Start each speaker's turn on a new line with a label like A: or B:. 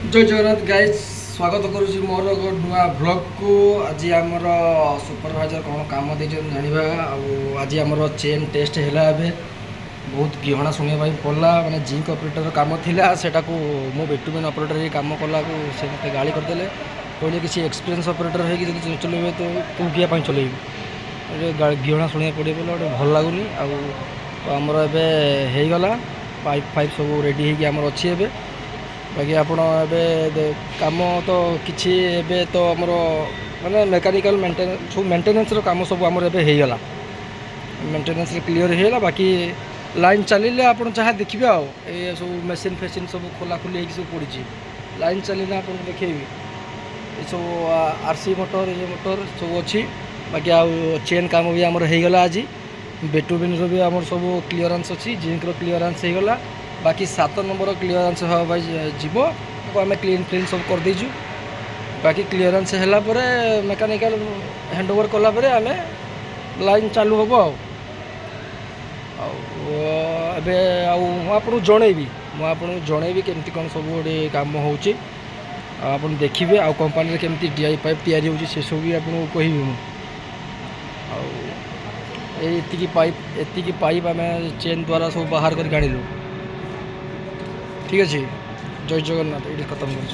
A: जय जगन्नाथ गाइज स्वागत करुच्ची मोर नुआ ब्लॉग को। आज आमर सुपरवाइजर कौन काम दे जाना आज आमर चेन टेस्ट है बहुत गहना शुणा पड़ा मैंने जिंक ऑपरेटर काम था सेटा को मो बेटुमेन ऑपरेटर काम कला से मत गाड़ी करदे कहले किसी एक्सपीरियंस ऑपरेटर हो चलेबे तो तू किया चलेबी गहना शुणा पड़े बोले गोटे भल लगुनि आमर एगला पाइप फाइप सब रेडी होमर अच्छी ए बाकी आपण काम तो किसी एबे तो आमर माने मेकानिकल मेंटेनेंस काम सब आमर एगला मेंटेनेंस क्लीयर होगा। बाकी लाइन चलिले आप जहाँ देखिए आ सब मेसीन फेसीन सब खोला खोली सब पड़ी लाइन चलिए आप देखेबी ये सब आरसी मोटर ये मोटर सब अच्छी। बाकी आउ चेन काम भी आमर होगला आज बेटुबिन भी आमर सब क्लीयरेंस अच्छी जिंक क्लीयरेंस होगला। बाकी 7 नंबर क्लीयरेंस हाँ जीव आम क्लीन फ्लिन सब कर दीचु। बाकी क्लीयरेंस है मेकानिकल हैंड ओवर कलापर आम लाइन चालू हम आपको जनइबी मुझे जनइबी केमती कौन सब गोटे काम हो देखिए आ कंपानी केमती डीआई पाइप तैयारी हो सब भी आपको कहबी मुझे पाइप आम चेन द्वारा सब बाहर कर आनिलु। ठीक अच्छे जय जगन्नाथ ये खत्म कर।